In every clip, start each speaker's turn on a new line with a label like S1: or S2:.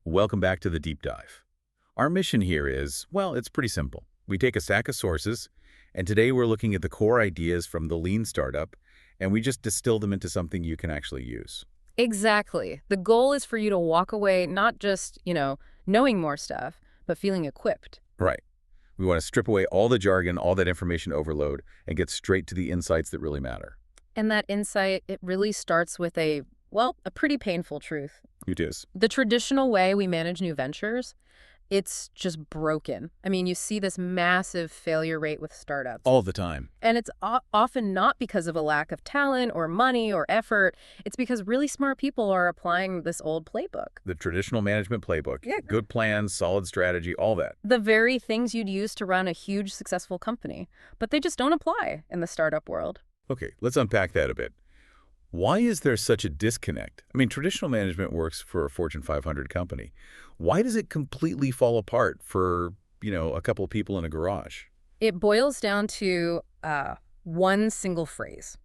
S1: Welcome back to the deep dive. Our mission here is, well, it's pretty simple. We take a stack of sources, and today we're looking at the core ideas from the lean startup, and we just distill them into something you can actually use.
S2: Exactly. The goal is for you to walk away not just, knowing more stuff, but feeling equipped.
S1: Right. We want to strip away all the jargon, all that information overload, and get straight to the insights that really matter.
S2: And that insight, it really starts with a pretty painful truth.
S1: It is.
S2: The traditional way we manage new ventures, it's just broken. I mean, you see this massive failure rate with startups.
S1: All the time.
S2: And it's often not because of a lack of talent or money or effort. It's because really smart people are applying this old playbook.
S1: The traditional management playbook.
S2: Yeah.
S1: Good plans, solid strategy, all that.
S2: The very things you'd use to run a huge, successful company. But they just don't apply in the startup world.
S1: Okay, let's unpack that a bit. Why is there such a disconnect? I mean, traditional management works for a Fortune 500 company. Why does it completely fall apart for, a couple of people in a garage?
S2: It boils down to one single phrase: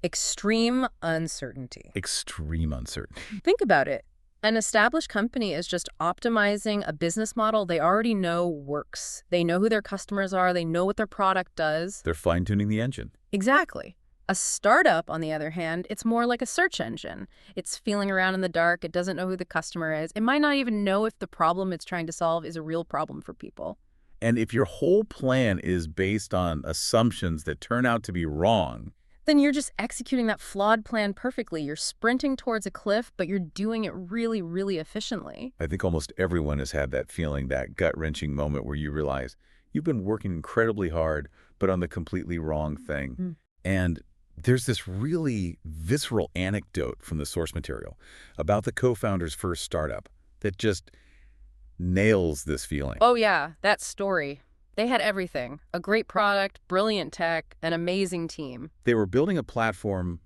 S2: extreme uncertainty.
S1: Extreme uncertainty.
S2: Think about it. An established company is just optimizing a business model they already know works. They know who their customers are. They know what their product does.
S1: They're fine-tuning the engine.
S2: Exactly. A startup, on the other hand, it's more like a search engine. It's feeling around in the dark. It doesn't know who the customer is. It might not even know if the problem it's trying to solve is a real problem for people.
S1: And if your whole plan is based on assumptions that turn out to be wrong,
S2: then you're just executing that flawed plan perfectly. You're sprinting towards a cliff, but you're doing it really, really efficiently.
S1: I think almost everyone has had that feeling, that gut-wrenching moment where you realize you've been working incredibly hard, but on the completely wrong thing. And there's this really visceral anecdote from the source material about the co-founder's first startup that just nails this feeling.
S2: Oh yeah, that story. They had everything. A great product, brilliant tech, an amazing team.
S1: They were building a platform,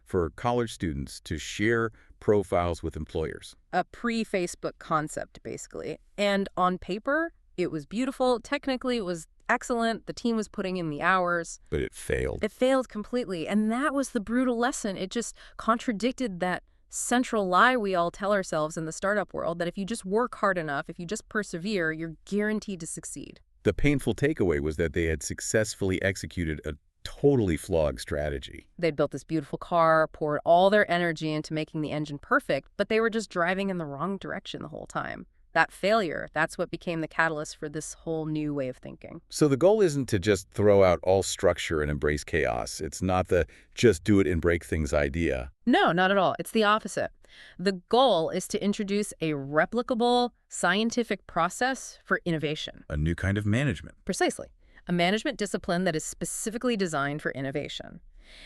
S1: for college students to share profiles with employers.
S2: A pre-Facebook concept, basically. And on paper, it was beautiful. Technically, it was excellent. The team was putting in the hours.
S1: But it failed.
S2: It failed completely. And that was the brutal lesson. It just contradicted that central lie we all tell ourselves in the startup world, that if you just work hard enough, if you just persevere, you're guaranteed to succeed.
S1: The painful takeaway was that they had successfully executed a totally flawed strategy.
S2: They'd built this beautiful car, poured all their energy into making the engine perfect, but they were just driving in the wrong direction the whole time. That failure, that's what became the catalyst for this whole new way of thinking.
S1: So the goal isn't to just throw out all structure and embrace chaos. It's not the just do it and break things idea.
S2: No, not at all. It's the opposite. The goal is to introduce a replicable scientific process for innovation.
S1: A new kind of management.
S2: Precisely. A management discipline that is specifically designed for innovation.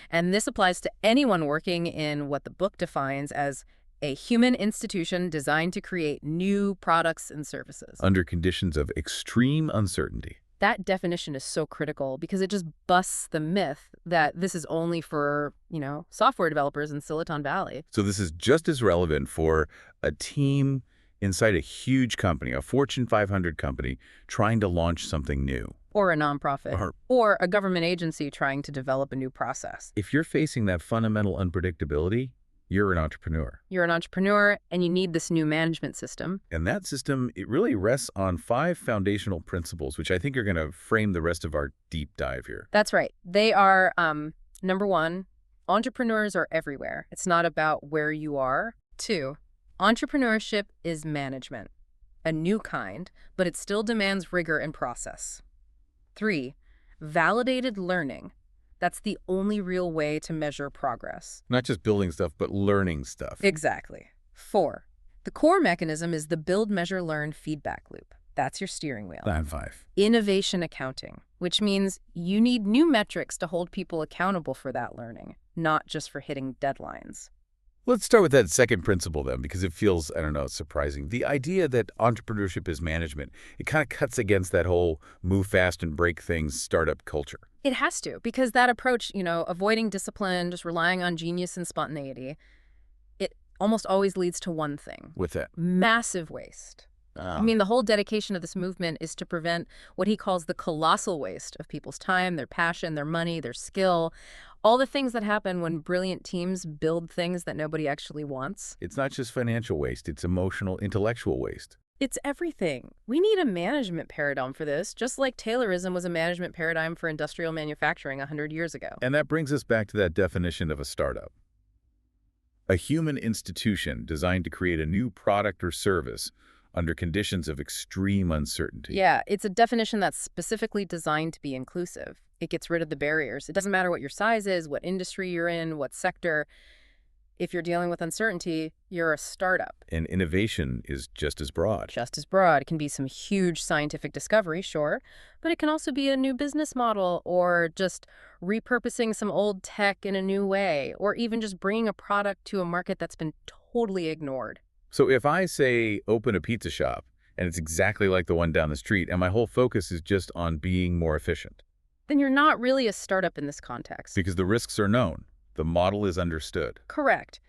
S2: And this applies to anyone working in what the book defines as a human institution designed to create new products and services.
S1: Under conditions of extreme uncertainty.
S2: That definition is so critical because it just busts the myth that this is only for, software developers in Silicon Valley.
S1: So this is just as relevant for a team inside a huge company, a Fortune 500 company, trying to launch something new.
S2: Or a nonprofit. Or a government agency trying to develop a new process.
S1: If you're facing that fundamental unpredictability, you're an entrepreneur.
S2: You're an entrepreneur, and you need this new management system.
S1: And that system, it really rests on 5 foundational principles, which I think are going to frame the rest of our deep dive here.
S2: That's right. They are, number 1, entrepreneurs are everywhere. It's not about where you are. 2, entrepreneurship is management, a new kind, but it still demands rigor and process. 3, validated learning. That's the only real way to measure progress.
S1: Not just building stuff, but learning stuff.
S2: Exactly. 4, the core mechanism is the build, measure, learn feedback loop. That's your steering wheel.
S1: And 5.
S2: Innovation accounting, which means you need new metrics to hold people accountable for that learning, not just for hitting deadlines.
S1: Let's start with that second principle then, because it feels, surprising. The idea that entrepreneurship is management, it kind of cuts against that whole move fast and break things startup culture.
S2: It has to, because that approach, avoiding discipline, just relying on genius and spontaneity, it almost always leads to one thing.
S1: With that?
S2: Massive waste. I mean, the whole dedication of this movement is to prevent what he calls the colossal waste of people's time, their passion, their money, their skill, All the things that happen when brilliant teams build things that nobody actually wants.
S1: It's not just financial waste, it's emotional, intellectual waste.
S2: It's everything. We need a management paradigm for this, just like Taylorism was a management paradigm for industrial manufacturing 100 years ago.
S1: And that brings us back to that definition of a startup. A human institution designed to create a new product or service under conditions of extreme uncertainty.
S2: Yeah, it's a definition that's specifically designed to be inclusive. It gets rid of the barriers. It doesn't matter what your size is, what industry you're in, what sector. If you're dealing with uncertainty, you're a startup.
S1: And innovation is just as broad.
S2: Just as broad. It can be some huge scientific discovery, sure, but it can also be a new business model or just repurposing some old tech in a new way, or even just bringing a product to a market that's been totally ignored.
S1: So if I say open a pizza shop, and it's exactly like the one down the street, and my whole focus is just on being more efficient.
S2: Then you're not really a startup in this context.
S1: Because the risks are known. The model is understood.
S2: Correct.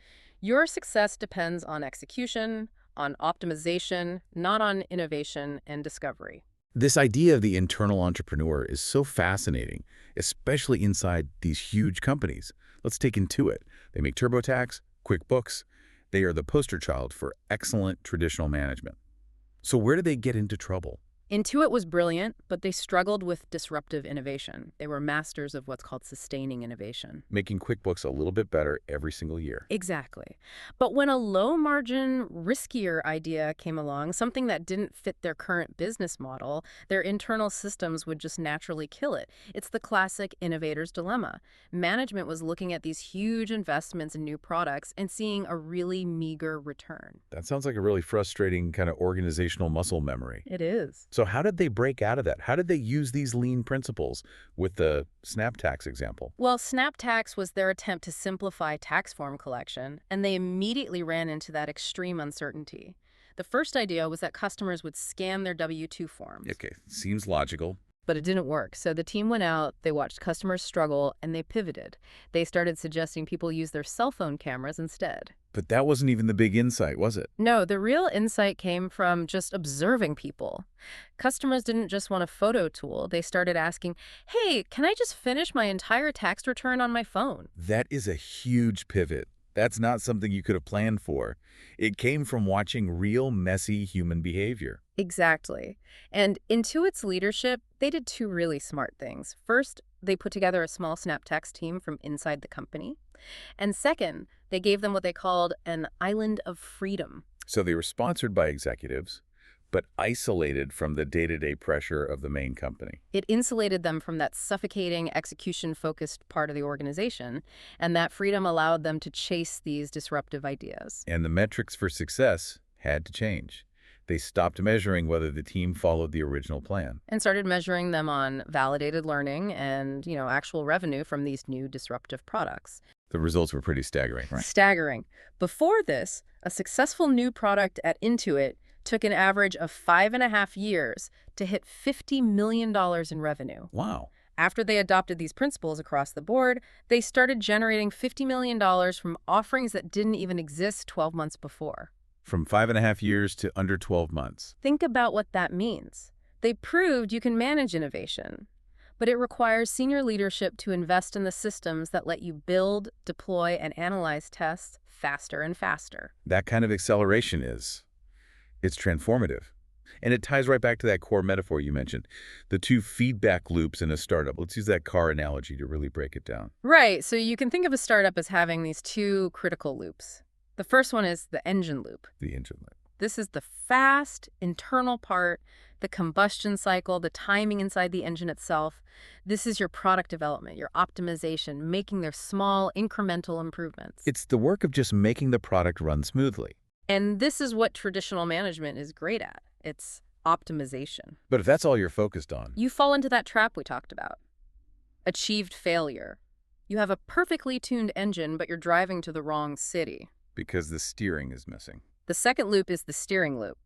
S2: Your success depends on execution, on optimization, not on innovation and discovery.
S1: This idea of the internal entrepreneur is so fascinating, especially inside these huge companies. Let's take Intuit. They make TurboTax, QuickBooks. They are the poster child for excellent traditional management. So where did they get into trouble?
S2: Intuit was brilliant, but they struggled with disruptive innovation. They were masters of what's called sustaining innovation.
S1: Making QuickBooks a little bit better every single year.
S2: Exactly. But when a low-margin, riskier idea came along, something that didn't fit their current business model, their internal systems would just naturally kill it. It's the classic innovator's dilemma. Management was looking at these huge investments in new products and seeing a really meager return.
S1: That sounds like a really frustrating kind of organizational muscle memory.
S2: It is.
S1: So how did they break out of that? How did they use these lean principles with the SnapTax example?
S2: Well, SnapTax was their attempt to simplify tax form collection, and they immediately ran into that extreme uncertainty. The first idea was that customers would scan their W-2 forms.
S1: Okay, seems logical.
S2: But it didn't work. So the team went out, they watched customers struggle, and they pivoted. They started suggesting people use their cell phone cameras instead.
S1: But that wasn't even the big insight, was it?
S2: No, the real insight came from just observing people. Customers didn't just want a photo tool. They started asking, hey, can I just finish my entire tax return on my phone?
S1: That is a huge pivot. That's not something you could have planned for. It came from watching real messy human behavior.
S2: Exactly. And Intuit's leadership, they did two really smart things. First, they put together a small SnapTax team from inside the company. And second, they gave them what they called an island of freedom.
S1: So they were sponsored by executives, but isolated from the day-to-day pressure of the main company.
S2: It insulated them from that suffocating, execution-focused part of the organization, and that freedom allowed them to chase these disruptive ideas.
S1: And the metrics for success had to change. They stopped measuring whether the team followed the original plan.
S2: And started measuring them on validated learning and, actual revenue from these new disruptive products.
S1: The results were pretty staggering, right?
S2: Staggering. Before this, a successful new product at Intuit took an average of 5.5 years to hit $50 million in revenue.
S1: Wow.
S2: After they adopted these principles across the board, they started generating $50 million from offerings that didn't even exist 12 months before.
S1: From 5.5 years to under 12 months.
S2: Think about what that means. They proved you can manage innovation, but it requires senior leadership to invest in the systems that let you build, deploy, and analyze tests faster and faster.
S1: That kind of acceleration it's transformative. And it ties right back to that core metaphor you mentioned, the two feedback loops in a startup. Let's use that car analogy to really break it down.
S2: Right, so you can think of a startup as having these two critical loops. The first one is the engine loop.
S1: The engine loop.
S2: This is the fast, internal part, the combustion cycle, the timing inside the engine itself. This is your product development, your optimization, making their small, incremental improvements.
S1: It's the work of just making the product run smoothly.
S2: And this is what traditional management is great at. It's optimization.
S1: But if that's all you're focused on,
S2: You fall into that trap we talked about. Achieved failure. You have a perfectly tuned engine, but you're driving to the wrong city.
S1: because the steering is missing.
S2: The second loop is the steering loop.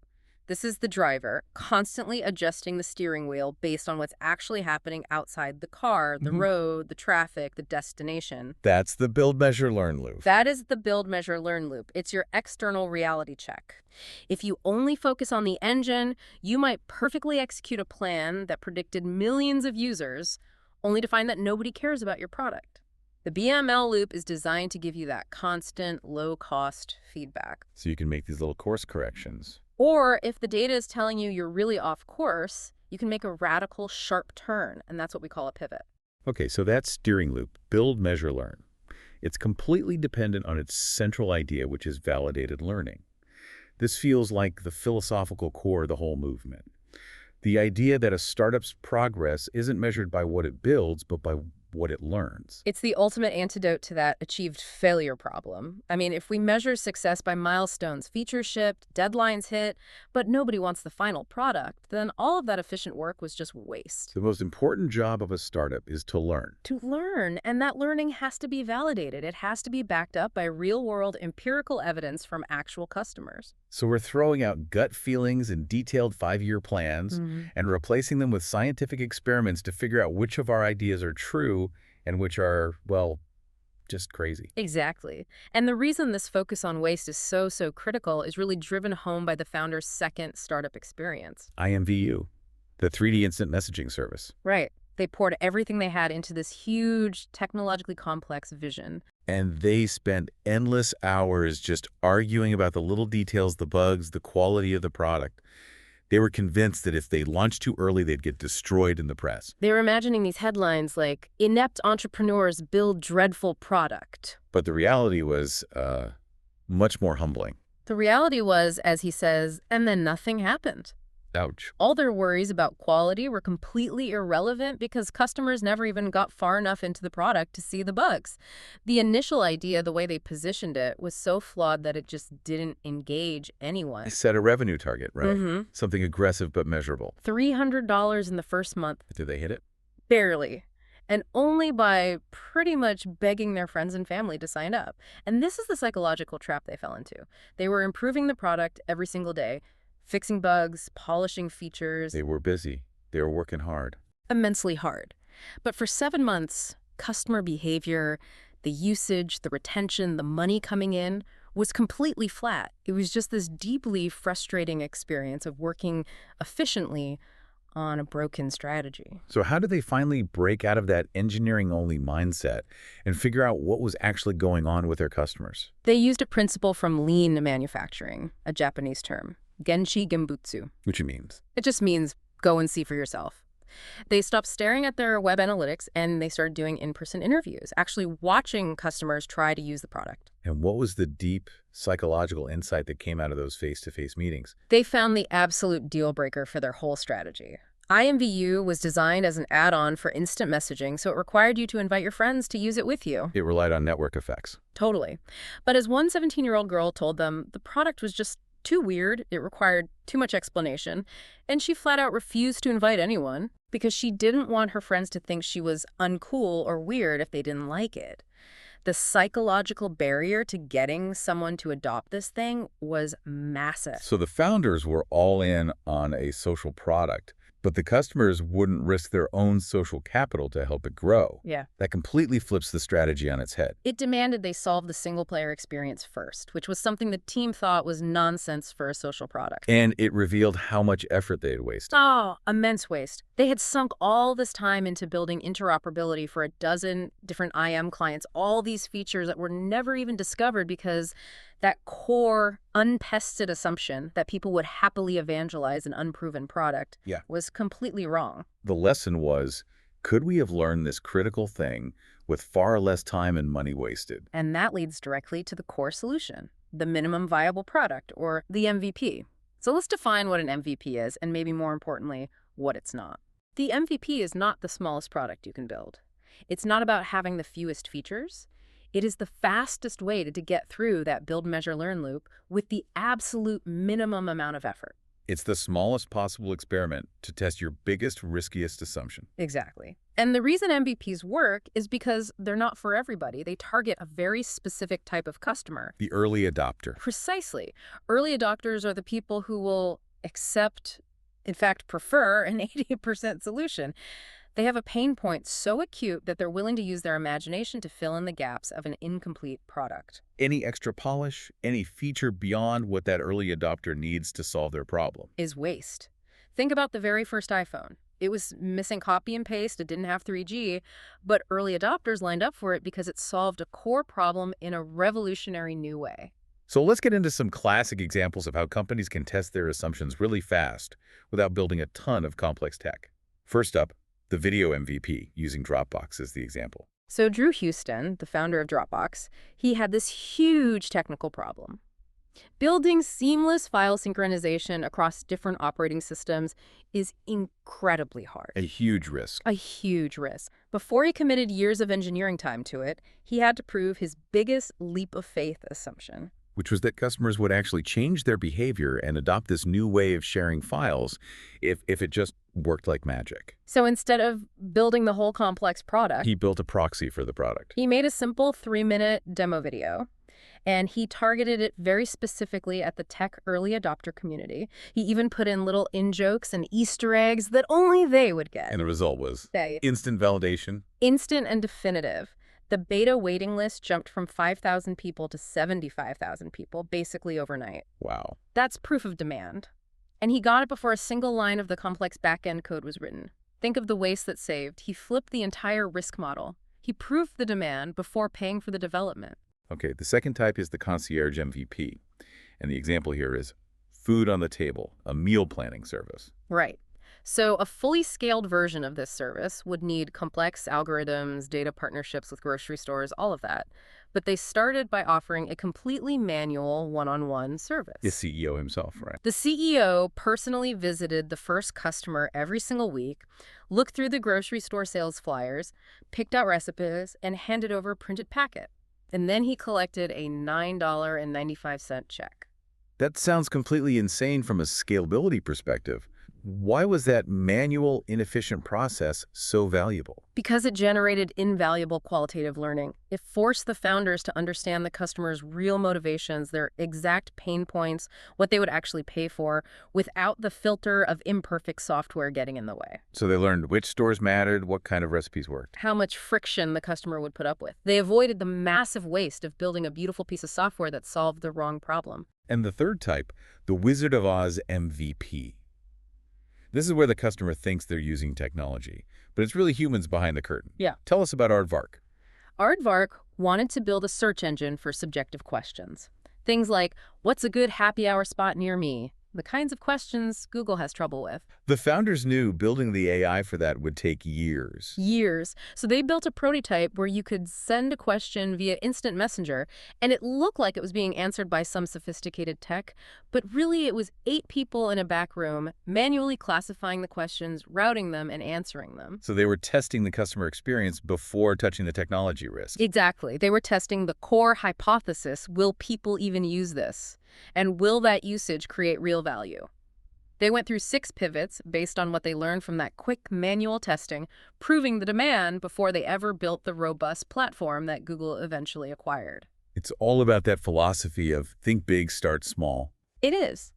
S2: This is the driver constantly adjusting the steering wheel based on what's actually happening outside the car, the road, the traffic, the destination.
S1: That's the build, measure, learn loop.
S2: That is the build, measure, learn loop. It's your external reality check. If you only focus on the engine, you might perfectly execute a plan that predicted millions of users, only to find that nobody cares about your product. The BML loop is designed to give you that constant, low-cost feedback.
S1: So you can make these little course corrections.
S2: Or if the data is telling you you're really off course, you can make a radical, sharp turn, and that's what we call a pivot.
S1: Okay, so that steering loop, build, measure, learn. It's completely dependent on its central idea, which is validated learning. This feels like the philosophical core of the whole movement. The idea that a startup's progress isn't measured by what it builds, but by what it learns.
S2: It's the ultimate antidote to that achieved failure problem. I mean, if we measure success by milestones, features shipped, deadlines hit, but nobody wants the final product, then all of that efficient work was just waste.
S1: The most important job of a startup is to learn.
S2: To learn, and that learning has to be validated. It has to be backed up by real-world empirical evidence from actual customers.
S1: So we're throwing out gut feelings and detailed 5-year plans and replacing them with scientific experiments to figure out which of our ideas are true and which are, well, just crazy.
S2: Exactly. And the reason this focus on waste is so critical is really driven home by the founder's second startup experience.
S1: IMVU, the 3D instant messaging service.
S2: Right. They poured everything they had into this huge, technologically complex vision.
S1: And they spent endless hours just arguing about the little details, the bugs, the quality of the product. They were convinced that if they launched too early, they'd get destroyed in the press.
S2: They were imagining these headlines like, "Inept entrepreneurs build dreadful product."
S1: But the reality was much more humbling.
S2: The reality was, as he says, and then nothing happened.
S1: Ouch.
S2: All their worries about quality were completely irrelevant because customers never even got far enough into the product to see the bugs. The initial idea, the way they positioned it, was so flawed that it just didn't engage anyone.
S1: They set a revenue target, right? Something aggressive but measurable.
S2: $300 in the first month.
S1: Did they hit it?
S2: Barely. And only by pretty much begging their friends and family to sign up. And this is the psychological trap they fell into. They were improving the product every single day, fixing bugs, polishing features.
S1: They were busy. They were working hard.
S2: Immensely hard. But for 7 months, customer behavior, the usage, the retention, the money coming in was completely flat. It was just this deeply frustrating experience of working efficiently on a broken strategy.
S1: So how did they finally break out of that engineering-only mindset and figure out what was actually going on with their customers?
S2: They used a principle from lean manufacturing, a Japanese term, Genshi Genbutsu.
S1: Which means?
S2: It just means go and see for yourself. They stopped staring at their web analytics and they started doing in-person interviews, actually watching customers try to use the product.
S1: And what was the deep psychological insight that came out of those face-to-face meetings?
S2: They found the absolute deal breaker for their whole strategy. IMVU was designed as an add-on for instant messaging, so it required you to invite your friends to use it with you.
S1: It relied on network effects.
S2: Totally. But as one 17-year-old girl told them, the product was just too weird, it required too much explanation, and she flat out refused to invite anyone because she didn't want her friends to think she was uncool or weird if they didn't like it. The psychological barrier to getting someone to adopt this thing was massive.
S1: So the founders were all in on a social product, but the customers wouldn't risk their own social capital to help it grow.
S2: Yeah.
S1: That completely flips the strategy on its head.
S2: It demanded they solve the single-player experience first, which was something the team thought was nonsense for a social product.
S1: And it revealed how much effort they had wasted.
S2: Oh, immense waste. They had sunk all this time into building interoperability for a dozen different IM clients, all these features that were never even discovered because that core, unpested assumption that people would happily evangelize an unproven product was completely wrong.
S1: The lesson was, could we have learned this critical thing with far less time and money wasted?
S2: And that leads directly to the core solution, the minimum viable product, or the MVP. So let's define what an MVP is, and maybe more importantly, what it's not. The MVP is not the smallest product you can build. It's not about having the fewest features. It is the fastest way to get through that build, measure, learn loop with the absolute minimum amount of effort.
S1: It's the smallest possible experiment to test your biggest, riskiest assumption.
S2: Exactly. And the reason MVPs work is because they're not for everybody. They target a very specific type of customer.
S1: The early adopter.
S2: Precisely. Early adopters are the people who will accept, in fact, prefer an 80% solution. They have a pain point so acute that they're willing to use their imagination to fill in the gaps of an incomplete product.
S1: Any extra polish, any feature beyond what that early adopter needs to solve their problem
S2: Is waste. Think about the very first iPhone. It was missing copy and paste. It didn't have 3G, but early adopters lined up for it because it solved a core problem in a revolutionary new way.
S1: So let's get into some classic examples of how companies can test their assumptions really fast without building a ton of complex tech. First up, the video MVP, using Dropbox as the example.
S2: So Drew Houston, the founder of Dropbox, he had this huge technical problem. Building seamless file synchronization across different operating systems is incredibly hard.
S1: A huge risk.
S2: A huge risk. Before he committed years of engineering time to it, he had to prove his biggest leap of faith assumption.
S1: Which was that customers would actually change their behavior and adopt this new way of sharing files if it just worked like magic.
S2: So instead of building the whole complex product,
S1: He built a proxy for the product.
S2: he made a simple 3-minute demo video, and he targeted it very specifically at the tech early adopter community. He even put in little in-jokes and Easter eggs that only they would get.
S1: And the result was
S2: They-
S1: instant validation.
S2: Instant and definitive. The beta waiting list jumped from 5,000 people to 75,000 people, basically overnight.
S1: Wow.
S2: That's proof of demand. And he got it before a single line of the complex back-end code was written. Think of the waste that saved. He flipped the entire risk model. He proved the demand before paying for the development.
S1: Okay, the second type is the concierge MVP. And the example here is food on the table, a meal planning service.
S2: Right. So a fully scaled version of this service would need complex algorithms, data partnerships with grocery stores, all of that. But they started by offering a completely manual one-on-one service.
S1: The CEO himself, right?
S2: The CEO personally visited the first customer every single week, looked through the grocery store sales flyers, picked out recipes, and handed over a printed packet. And then he collected a $9.95 check.
S1: That sounds completely insane from a scalability perspective. Why was that manual, inefficient process so valuable?
S2: Because it generated invaluable qualitative learning. It forced the founders to understand the customer's real motivations, their exact pain points, what they would actually pay for, without the filter of imperfect software getting in the way.
S1: So they learned which stores mattered, what kind of recipes worked.
S2: How much friction the customer would put up with. They avoided the massive waste of building a beautiful piece of software that solved the wrong problem.
S1: And the third type, the Wizard of Oz MVP. This is where the customer thinks they're using technology, but it's really humans behind the curtain.
S2: Yeah.
S1: Tell us about Aardvark.
S2: Aardvark wanted to build a search engine for subjective questions. Things like, what's a good happy hour spot near me? The kinds of questions Google has trouble with.
S1: The founders knew building the AI for that would take years.
S2: Years. So they built a prototype where you could send a question via instant messenger, and it looked like it was being answered by some sophisticated tech, but really it was 8 people in a back room manually classifying the questions, routing them, and answering them.
S1: So they were testing the customer experience before touching the technology risk.
S2: Exactly. They were testing the core hypothesis, will people even use this? And will that usage create real value? They went through 6 pivots based on what they learned from that quick manual testing, proving the demand before they ever built the robust platform that Google eventually acquired.
S1: It's all about that philosophy of think big, start small.
S2: It is.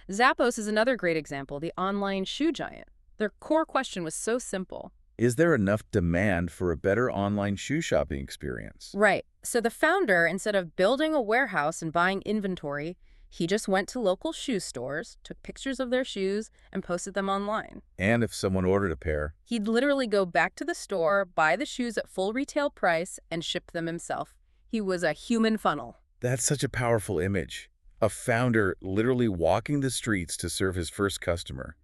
S2: Zappos is another great example, the online shoe giant. Their core question was so simple.
S1: Is there enough demand for a better online shoe shopping experience?
S2: Right. So the founder, instead of building a warehouse and buying inventory, he just went to local shoe stores, took pictures of their shoes, and posted them online.
S1: And if someone ordered a pair,
S2: He'd literally go back to the store, buy the shoes at full retail price, and ship them himself. He was a human funnel.
S1: that's such a powerful image. A founder literally walking the streets to serve his first customer,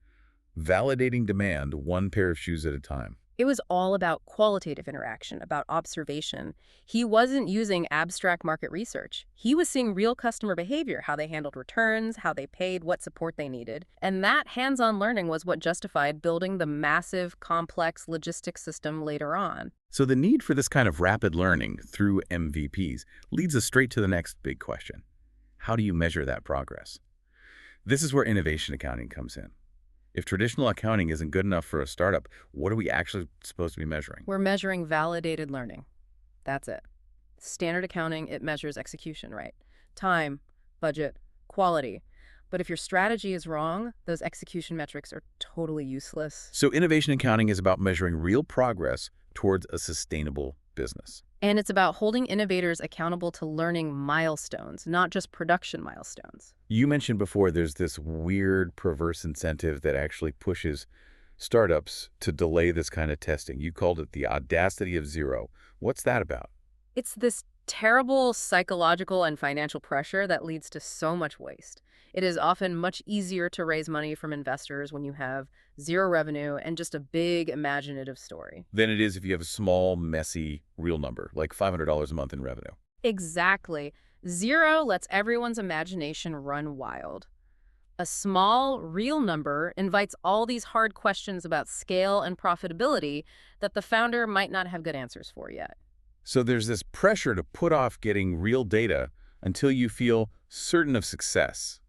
S1: validating demand one pair of shoes at a time.
S2: It was all about qualitative interaction, about observation. He wasn't using abstract market research. He was seeing real customer behavior, how they handled returns, how they paid, what support they needed. And that hands-on learning was what justified building the massive, complex logistics system later on.
S1: So the need for this kind of rapid learning through MVPs leads us straight to the next big question. How do you measure that progress? This is where innovation accounting comes in. If traditional accounting isn't good enough for a startup, what are we actually supposed to be measuring?
S2: We're measuring validated learning. That's it. Standard accounting, it measures execution, right? Time, budget, quality. But if your strategy is wrong, those execution metrics are totally useless.
S1: So innovation accounting is about measuring real progress towards a sustainable business.
S2: And it's about holding innovators accountable to learning milestones, not just production milestones.
S1: You mentioned before there's this weird perverse incentive that actually pushes startups to delay this kind of testing. You called it the audacity of zero. What's that about?
S2: It's this terrible psychological and financial pressure that leads to so much waste. It is often much easier to raise money from investors when you have zero revenue and just a big imaginative story.
S1: Than it is if you have a small, messy, real number, like $500 a month in revenue.
S2: Exactly. Zero lets everyone's imagination run wild. A small, real number invites all these hard questions about scale and profitability that the founder might not have good answers for yet.
S1: So there's this pressure to put off getting real data until you feel certain of success,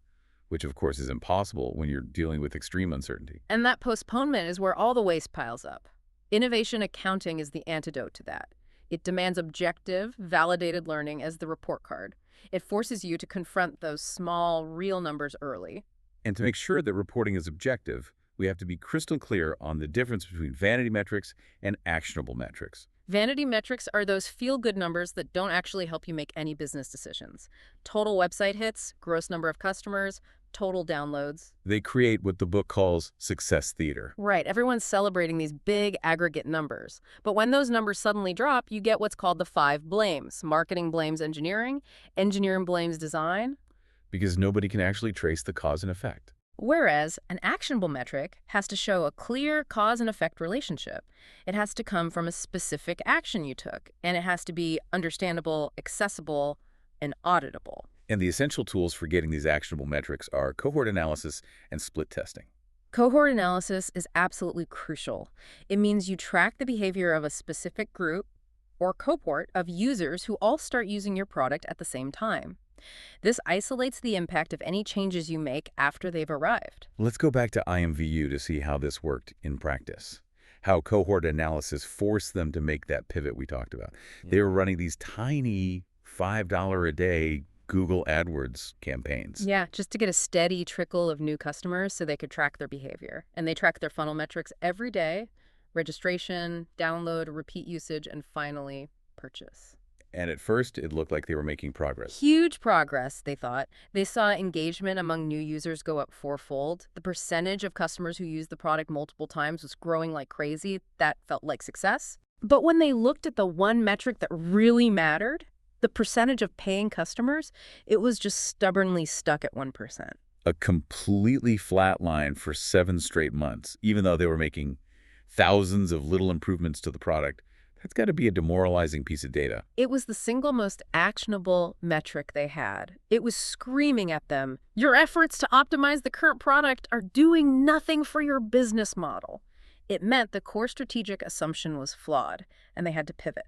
S1: which of course is impossible when you're dealing with extreme uncertainty.
S2: And that postponement is where all the waste piles up. Innovation accounting is the antidote to that. It demands objective, validated learning as the report card. It forces you to confront those small, real numbers early.
S1: And to make sure that reporting is objective, we have to be crystal clear on the difference between vanity metrics and actionable metrics.
S2: Vanity metrics are those feel-good numbers that don't actually help you make any business decisions. Total website hits, gross number of customers, total downloads.
S1: They create what the book calls success theater.
S2: Right, everyone's celebrating these big aggregate numbers. But when those numbers suddenly drop, you get what's called the 5 blames. Marketing blames engineering, engineering blames design.
S1: Because nobody can actually trace the cause and effect.
S2: Whereas an actionable metric has to show a clear cause and effect relationship. It has to come from a specific action you took, and it has to be understandable, accessible, and auditable.
S1: And the essential tools for getting these actionable metrics are cohort analysis and split testing.
S2: Cohort analysis is absolutely crucial. It means you track the behavior of a specific group or cohort of users who all start using your product at the same time. This isolates the impact of any changes you make after they've arrived.
S1: Let's go back to IMVU to see how this worked in practice. How cohort analysis forced them to make that pivot we talked about. Yeah. They were running these tiny $5 a day Google AdWords campaigns.
S2: Yeah, just to get a steady trickle of new customers so they could track their behavior. And they track their funnel metrics every day: registration, download, repeat usage, and finally, purchase.
S1: And at first, it looked like they were making progress.
S2: Huge progress, they thought. They saw engagement among new users go up 4-fold. The percentage of customers who used the product multiple times was growing like crazy. That felt like success. But when they looked at the one metric that really mattered, the percentage of paying customers, it was just stubbornly stuck at 1%.
S1: A completely flat line for 7 straight months, even though they were making thousands of little improvements to the product. That's got to be a demoralizing piece of data.
S2: It was the single most actionable metric they had. It was screaming at them, your efforts to optimize the current product are doing nothing for your business model. It meant the core strategic assumption was flawed, and they had to pivot.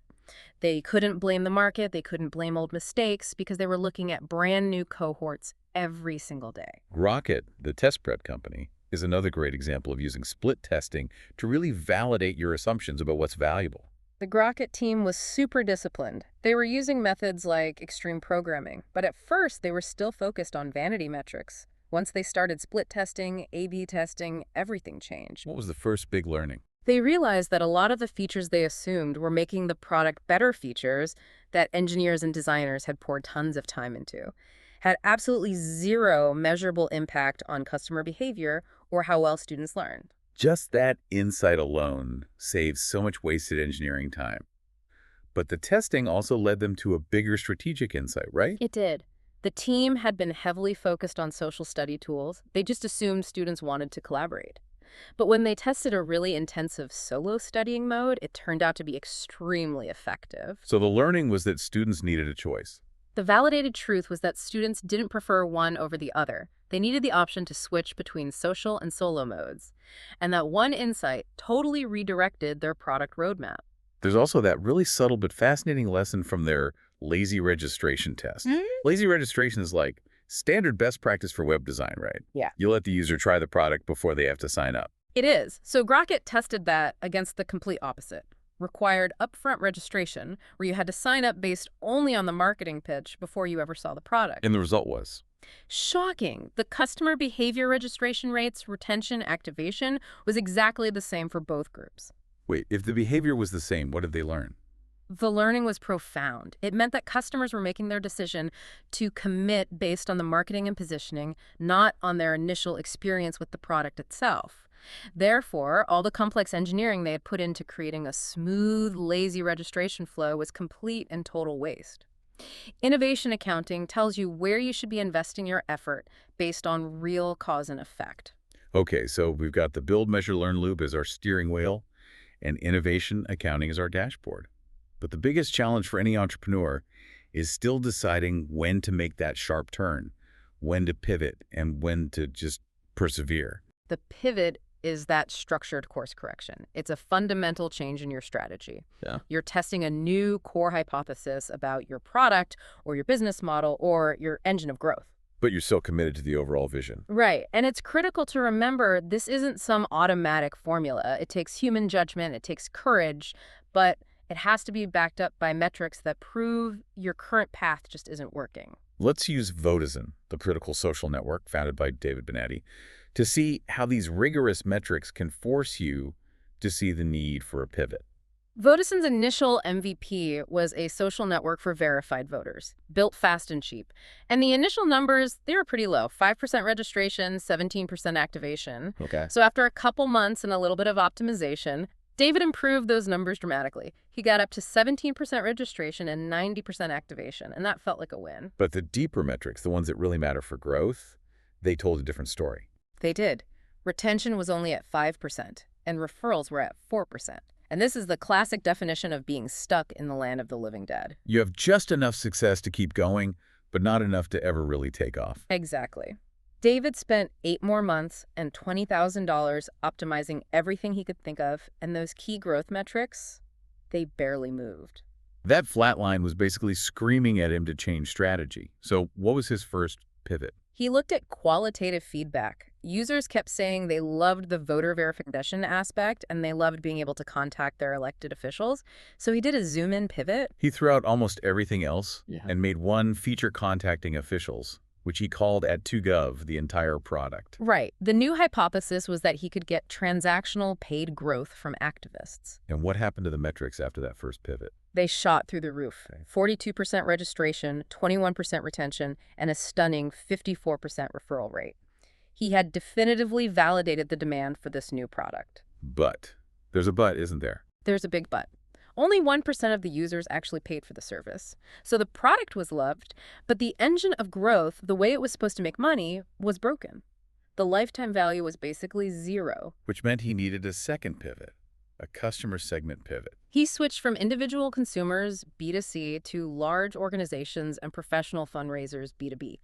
S2: They couldn't blame the market, they couldn't blame old mistakes, because they were looking at brand new cohorts every single day.
S1: Rocket, the test prep company, is another great example of using split testing to really validate your assumptions about what's valuable.
S2: The Rocket team was super disciplined. They were using methods like extreme programming, but at first they were still focused on vanity metrics. Once they started split testing, A/B testing, everything changed.
S1: What was the first big learning?
S2: They realized that a lot of the features they assumed were making the product better features that engineers and designers had poured tons of time into had absolutely zero measurable impact on customer behavior or how well students learned.
S1: Just that insight alone saves so much wasted engineering time. But the testing also led them to a bigger strategic insight, right?
S2: It did. The team had been heavily focused on social study tools. They just assumed students wanted to collaborate. But when they tested a really intensive solo studying mode, it turned out to be extremely effective.
S1: So the learning was that students needed a choice.
S2: The validated truth was that students didn't prefer one over the other. They needed the option to switch between social and solo modes. And that one insight totally redirected their product roadmap.
S1: There's also that really subtle but fascinating lesson from their lazy registration test. Lazy registration is like standard best practice for web design, right?
S2: Yeah.
S1: You let the user try the product before they have to sign up.
S2: It is. So Rocket tested that against the complete opposite. Required upfront registration, where you had to sign up based only on the marketing pitch before you ever saw the product.
S1: And the result was?
S2: Shocking. The customer behavior registration rates, retention, activation was exactly the same for both groups.
S1: Wait, if the behavior was the same, what did they learn?
S2: The learning was profound. It meant that customers were making their decision to commit based on the marketing and positioning, not on their initial experience with the product itself. Therefore, all the complex engineering they had put into creating a smooth, lazy registration flow was complete and total waste. Innovation accounting tells you where you should be investing your effort based on real cause and effect.
S1: Okay, so we've got the build, measure, learn loop as our steering wheel, and innovation accounting is our dashboard. But the biggest challenge for any entrepreneur is still deciding when to make that sharp turn, when to pivot, and when to just persevere.
S2: The pivot is that structured course correction. It's a fundamental change in your strategy.
S1: Yeah.
S2: You're testing a new core hypothesis about your product or your business model or your engine of growth.
S1: But you're still committed to the overall vision.
S2: Right. And it's critical to remember this isn't some automatic formula. It takes human judgment, it takes courage, but it has to be backed up by metrics that prove your current path just isn't working.
S1: Let's use Vodazon, the political social network founded by David Benetti, to see how these rigorous metrics can force you to see the need for a pivot.
S2: Vodazon's initial MVP was a social network for verified voters, built fast and cheap. And the initial numbers, they were pretty low, 5% registration, 17% activation.
S1: Okay.
S2: So after a couple months and a little bit of optimization, David improved those numbers dramatically. He got up to 17% registration and 90% activation, and that felt like a win.
S1: But the deeper metrics, the ones that really matter for growth, they told a different story.
S2: They did. Retention was only at 5%, and referrals were at 4%. And this is the classic definition of being stuck in the land of the living dead.
S1: You have just enough success to keep going, but not enough to ever really take off.
S2: Exactly. David spent 8 more months and $20,000 optimizing everything he could think of, and those key growth metrics, they barely moved.
S1: That flat line was basically screaming at him to change strategy. So what was his first pivot?
S2: He looked at qualitative feedback. Users kept saying they loved the voter verification aspect and they loved being able to contact their elected officials. So he did a zoom-in pivot.
S1: He threw out almost everything else
S3: Yeah.
S1: and made one feature contacting officials, which he called Add2Gov, the entire product.
S2: Right. The new hypothesis was that he could get transactional paid growth from activists.
S1: And what happened to the metrics after that first pivot?
S2: They shot through the roof.
S1: Okay.
S2: 42% registration, 21% retention, and a stunning 54% referral rate. He had definitively validated the demand for this new product.
S1: But there's a but, isn't there?
S2: There's a big but. Only 1% of the users actually paid for the service. So the product was loved, but the engine of growth, the way it was supposed to make money, was broken. The lifetime value was basically zero.
S1: Which meant he needed a second pivot, a customer segment pivot.
S2: He switched from individual consumers, B2C, to large organizations and professional fundraisers, B2B.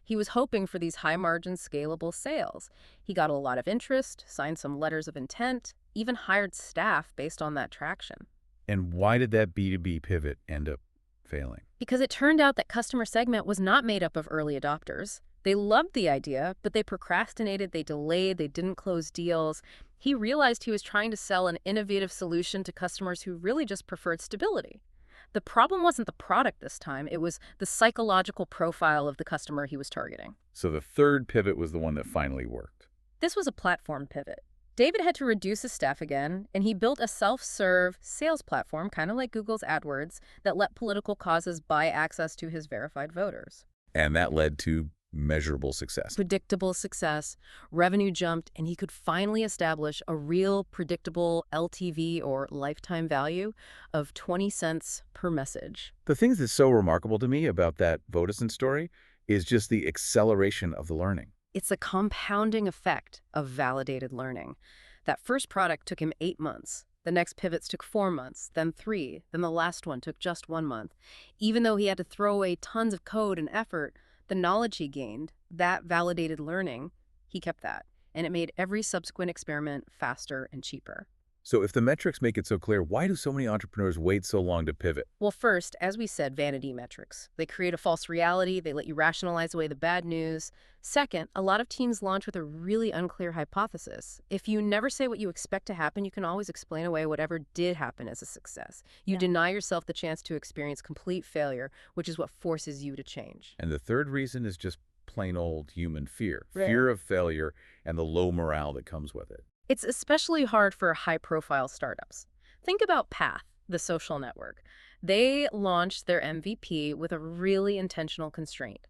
S2: He was hoping for these high-margin, scalable sales. He got a lot of interest, signed some letters of intent, even hired staff based on that traction.
S1: And why did that B2B pivot end up failing?
S2: Because it turned out that customer segment was not made up of early adopters. They loved the idea, but they procrastinated, they delayed, they didn't close deals. He realized he was trying to sell an innovative solution to customers who really just preferred stability. The problem wasn't the product this time, it was the psychological profile of the customer he was targeting.
S1: So the third pivot was the one that finally worked.
S2: This was a platform pivot. David had to reduce his staff again, and he built a self-serve sales platform, kind of like Google's AdWords, that let political causes buy access to his verified voters.
S1: And that led to measurable success.
S2: Predictable success, revenue jumped, and he could finally establish a real predictable LTV or lifetime value of 20 cents per message.
S1: The thing that's so remarkable to me about that Vodazon story is just the acceleration of the learning.
S2: It's a compounding effect of validated learning. That first product took him 8 months. The next pivots took 4 months, then 3, then the last one took just 1 month. Even though he had to throw away tons of code and effort, the knowledge he gained, that validated learning, he kept that. And it made every subsequent experiment faster and cheaper.
S1: So if the metrics make it so clear, why do so many entrepreneurs wait so long to pivot?
S2: Well, first, as we said, vanity metrics. They create a false reality. They let you rationalize away the bad news. Second, a lot of teams launch with a really unclear hypothesis. If you never say what you expect to happen, you can always explain away whatever did happen as a success. You deny yourself the chance to experience complete failure, which is what forces you to change.
S1: And the third reason is just plain old human fear.
S2: Right.
S1: Fear of failure and the low morale that comes with it.
S2: It's especially hard for high-profile startups. Think about Path, the social network. They launched their MVP with a really intentional constraint.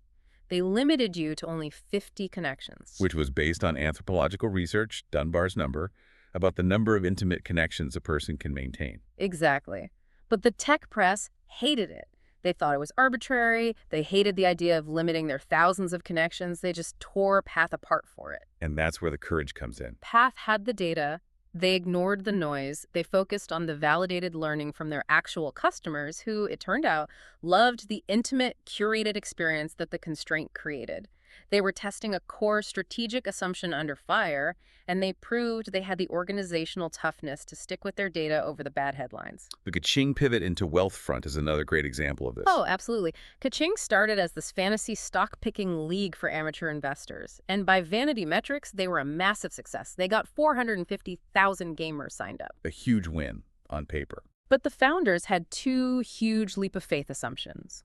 S2: They limited you to only 50 connections.
S1: Which was based on anthropological research, Dunbar's number, about the number of intimate connections a person can maintain.
S2: Exactly. But the tech press hated it. They thought it was arbitrary. They hated the idea of limiting their thousands of connections. They just tore Path apart for it.
S1: And that's where the courage comes in.
S2: Path had the data. They ignored the noise. They focused on the validated learning from their actual customers who, it turned out, loved the intimate, curated experience that the constraint created. They were testing a core strategic assumption under fire, and they proved they had the organizational toughness to stick with their data over the bad headlines.
S1: The Kaching pivot into Wealthfront is another great example of this.
S2: Oh, absolutely. Kaching started as this fantasy stock-picking league for amateur investors. And by vanity metrics, they were a massive success. They got 450,000 gamers signed up.
S1: A huge win on paper.
S2: But the founders had two huge leap of faith assumptions.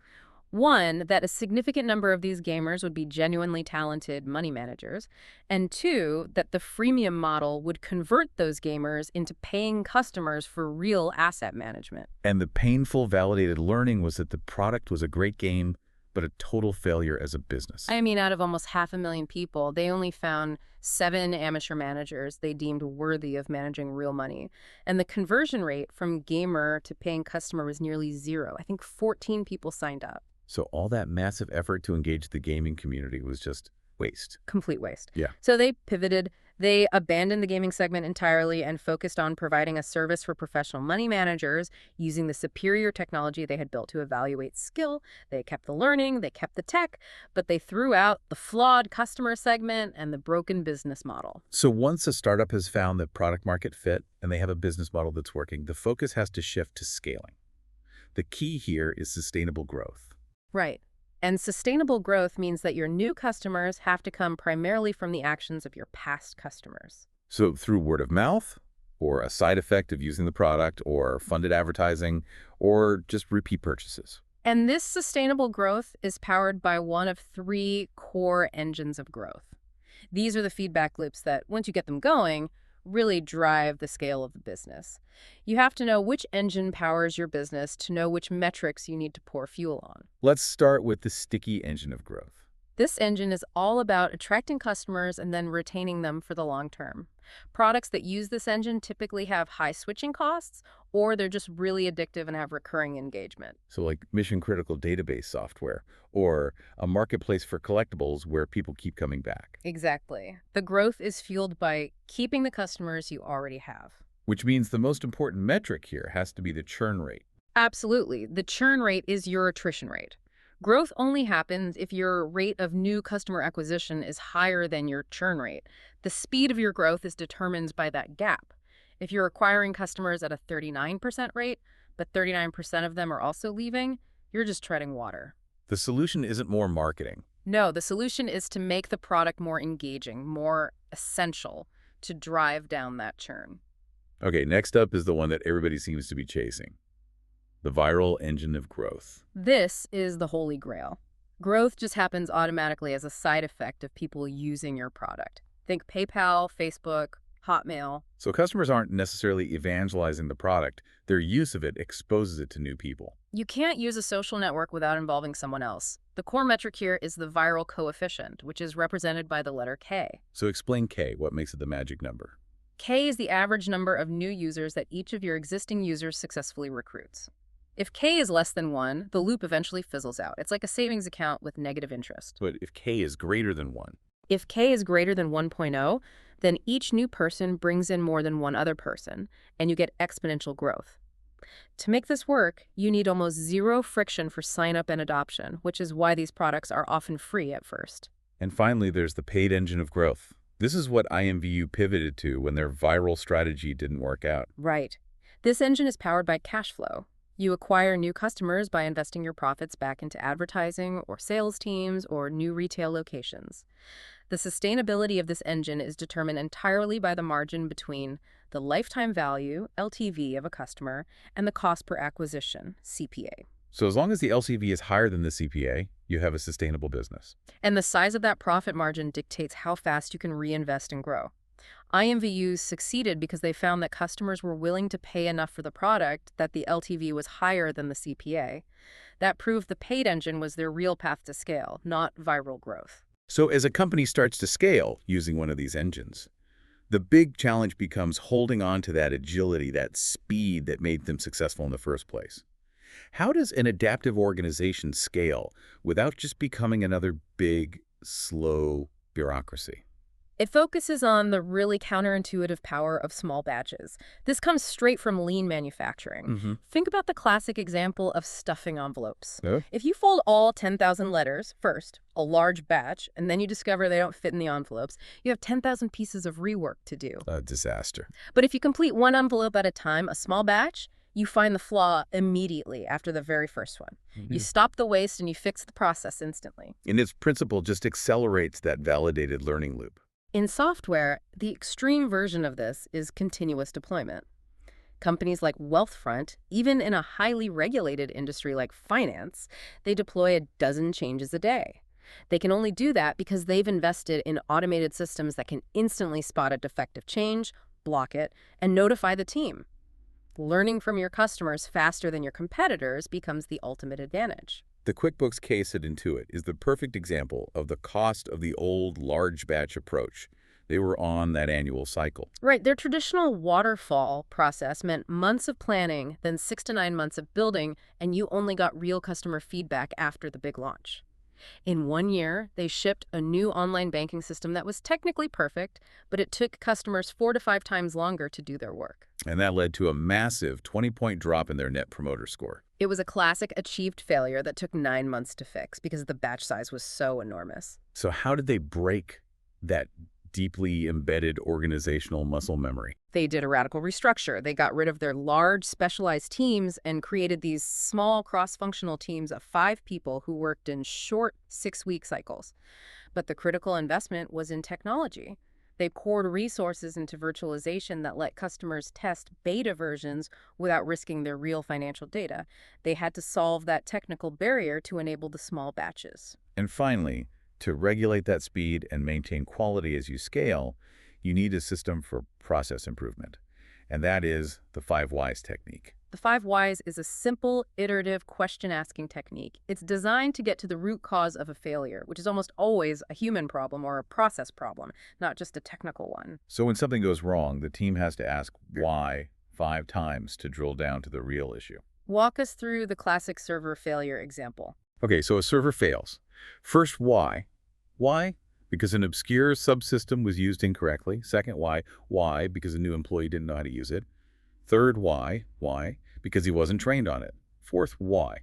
S2: One, that a significant number of these gamers would be genuinely talented money managers, and two, that the freemium model would convert those gamers into paying customers for real asset management.
S1: And the painful validated learning was that the product was a great game, but a total failure as a business.
S2: I mean, out of almost 500,000 people, they only found 7 amateur managers they deemed worthy of managing real money. And the conversion rate from gamer to paying customer was nearly zero. I think 14 people signed up.
S1: So all that massive effort to engage the gaming community was just waste.
S2: Complete waste.
S1: Yeah.
S2: So they pivoted. They abandoned the gaming segment entirely and focused on providing a service for professional money managers using the superior technology they had built to evaluate skill. They kept the learning, they kept the tech, but they threw out the flawed customer segment and the broken business model.
S1: So once a startup has found the product market fit and they have a business model that's working, the focus has to shift to scaling. The key here is sustainable growth.
S2: Right. And sustainable growth means that your new customers have to come primarily from the actions of your past customers.
S1: So through word of mouth, or a side effect of using the product, or funded advertising, or just repeat purchases.
S2: And this sustainable growth is powered by one of 3 core engines of growth. These are the feedback loops that, once you get them going, really drive the scale of the business. You have to know which engine powers your business to know which metrics you need to pour fuel on.
S1: Let's start with the sticky engine of growth.
S2: This engine is all about attracting customers and then retaining them for the long term. Products that use this engine typically have high switching costs, or they're just really addictive and have recurring engagement.
S1: So like mission-critical database software, or a marketplace for collectibles where people keep coming back.
S2: Exactly. The growth is fueled by keeping the customers you already have.
S1: Which means the most important metric here has to be the churn rate.
S2: Absolutely. The churn rate is your attrition rate. Growth only happens if your rate of new customer acquisition is higher than your churn rate. The speed of your growth is determined by that gap. If you're acquiring customers at a 39% rate, but 39% of them are also leaving, you're just treading water.
S1: The solution isn't more marketing.
S2: No, the solution is to make the product more engaging, more essential, to drive down that churn.
S1: Okay, next up is the one that everybody seems to be chasing. The viral engine of growth.
S2: This is the holy grail. Growth just happens automatically as a side effect of people using your product. Think PayPal, Facebook, Hotmail.
S1: So customers aren't necessarily evangelizing the product. Their use of it exposes it to new people.
S2: You can't use a social network without involving someone else. The core metric here is the viral coefficient, which is represented by the letter K.
S1: So explain K, what makes it the magic number?
S2: K is the average number of new users that each of your existing users successfully recruits. If K is less than 1, the loop eventually fizzles out. It's like a savings account with negative interest.
S1: But if K is greater than 1?
S2: If K is greater than 1.0, then each new person brings in more than one other person, and you get exponential growth. To make this work, you need almost zero friction for sign-up and adoption, which is why these products are often free at first.
S1: And finally, there's the paid engine of growth. This is what IMVU pivoted to when their viral strategy didn't work out.
S2: Right. This engine is powered by cash flow. You acquire new customers by investing your profits back into advertising or sales teams or new retail locations. The sustainability of this engine is determined entirely by the margin between the lifetime value, LTV, of a customer and the cost per acquisition, CPA.
S1: So as long as the LCV is higher than the CPA, you have a sustainable business.
S2: And the size of that profit margin dictates how fast you can reinvest and grow. IMVUs succeeded because they found that customers were willing to pay enough for the product that the LTV was higher than the CPA. That proved the paid engine was their real path to scale, not viral growth.
S1: So as a company starts to scale using one of these engines, the big challenge becomes holding on to that agility, that speed that made them successful in the first place. How does an adaptive organization scale without just becoming another big, slow bureaucracy?
S2: It focuses on the really counterintuitive power of small batches. This comes straight from lean manufacturing.
S1: Mm-hmm.
S2: Think about the classic example of stuffing envelopes.
S1: Yeah.
S2: If you fold all 10,000 letters first, a large batch, and then you discover they don't fit in the envelopes, you have 10,000 pieces of rework to do.
S1: A disaster.
S2: But if you complete one envelope at a time, a small batch, you find the flaw immediately after the very first one. You stop the waste and you fix the process instantly.
S1: And its principle just accelerates that validated learning loop.
S2: In software, the extreme version of this is continuous deployment. Companies like Wealthfront, even in a highly regulated industry like finance, they deploy a dozen changes a day. They can only do that because they've invested in automated systems that can instantly spot a defective change, block it, and notify the team. Learning from your customers faster than your competitors becomes the ultimate advantage.
S1: The QuickBooks case at Intuit is the perfect example of the cost of the old large batch approach. They were on that annual cycle.
S2: Right, their traditional waterfall process meant months of planning, then 6 to 9 months of building, and you only got real customer feedback after the big launch. In 1 year, they shipped a new online banking system that was technically perfect, but it took customers 4 to 5 times longer to do their work.
S1: And that led to a massive 20-point drop in their Net Promoter Score.
S2: It was a classic achieved failure that took 9 months to fix because the batch size was so enormous.
S1: So how did they break that deeply embedded organizational muscle memory?
S2: They did a radical restructure. They got rid of their large specialized teams and created these small cross-functional teams of 5 people who worked in short 6-week cycles. But the critical investment was in technology. They poured resources into virtualization that let customers test beta versions without risking their real financial data. They had to solve that technical barrier to enable the small batches.
S1: And finally, to regulate that speed and maintain quality as you scale, you need a system for process improvement. And that is the 5 Whys technique.
S2: The 5 Whys is a simple, iterative question-asking technique. It's designed to get to the root cause of a failure, which is almost always a human problem or a process problem, not just a technical one.
S1: So when something goes wrong, the team has to ask why 5 times to drill down to the real issue.
S2: Walk us through the classic server failure example.
S1: Okay, so a server fails. First, why? Why? Because an obscure subsystem was used incorrectly. Second, why? Why? Because a new employee didn't know how to use it. Third, why? Why? Because he wasn't trained on it. Fourth, why?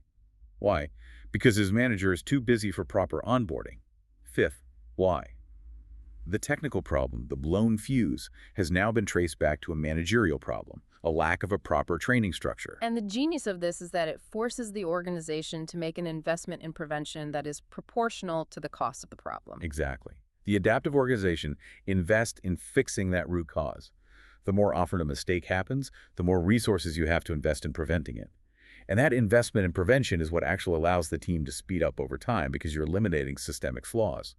S1: Why? Because his manager is too busy for proper onboarding. Fifth, why? The technical problem, the blown fuse, has now been traced back to a managerial problem, a lack of a proper training structure.
S2: And the genius of this is that it forces the organization to make an investment in prevention that is proportional to the cost of the problem.
S1: Exactly. The adaptive organization invests in fixing that root cause. The more often a mistake happens, the more resources you have to invest in preventing it. And that investment in prevention is what actually allows the team to speed up over time because you're eliminating systemic flaws.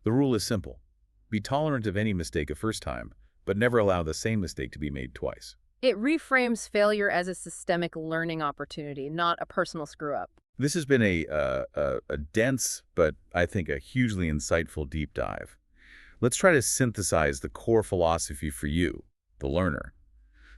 S1: The rule is simple. Be tolerant of any mistake a first time, but never allow the same mistake to be made twice.
S2: It reframes failure as a systemic learning opportunity, not a personal screw-up.
S1: This has been a dense, but I think a hugely insightful deep dive. Let's try to synthesize the core philosophy for you, the learner.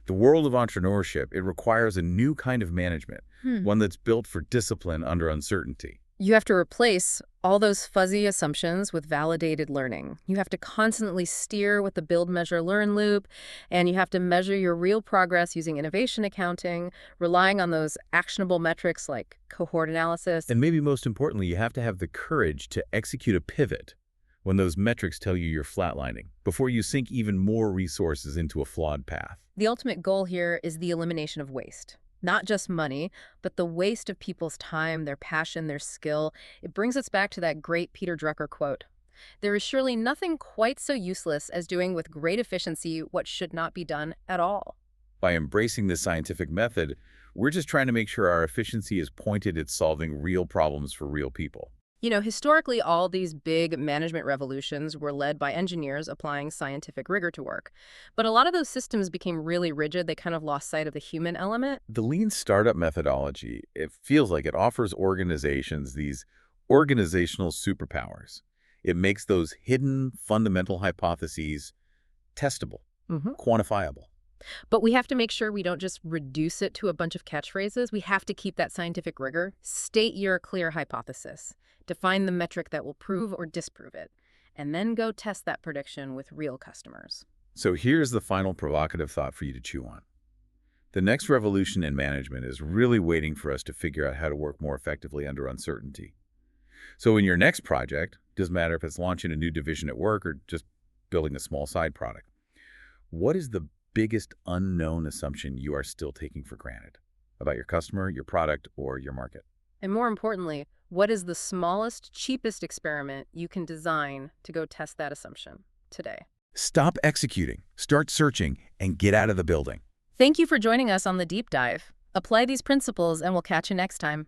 S1: The world of entrepreneurship, it requires a new kind of management, one that's built for discipline under uncertainty.
S2: You have to replace all those fuzzy assumptions with validated learning. You have to constantly steer with the build, measure, learn loop, and you have to measure your real progress using innovation accounting, relying on those actionable metrics like cohort analysis.
S1: And maybe most importantly, you have to have the courage to execute a pivot when those metrics tell you you're flatlining, before you sink even more resources into a flawed path.
S2: The ultimate goal here is the elimination of waste. Not just money, but the waste of people's time, their passion, their skill. It brings us back to that great Peter Drucker quote. There is surely nothing quite so useless as doing with great efficiency what should not be done at all.
S1: By embracing this scientific method, we're just trying to make sure our efficiency is pointed at solving real problems for real people.
S2: Historically, all these big management revolutions were led by engineers applying scientific rigor to work. But a lot of those systems became really rigid. They kind of lost sight of the human element.
S1: The lean startup methodology, it feels like it offers organizations these organizational superpowers. It makes those hidden fundamental hypotheses testable,
S2: hmm
S1: quantifiable.
S2: But we have to make sure we don't just reduce it to a bunch of catchphrases. We have to keep that scientific rigor. State your clear hypothesis. Define the metric that will prove or disprove it. And then go test that prediction with real customers.
S1: So here's the final provocative thought for you to chew on. The next revolution in management is really waiting for us to figure out how to work more effectively under uncertainty. So in your next project, doesn't matter if it's launching a new division at work or just building a small side product, what is the biggest unknown assumption you are still taking for granted about your customer, your product, or your market?
S2: And more importantly, what is the smallest, cheapest experiment you can design to go test that assumption today?
S1: Stop executing, start searching, and get out of the building.
S2: Thank you for joining us on the deep dive. Apply these principles and we'll catch you next time.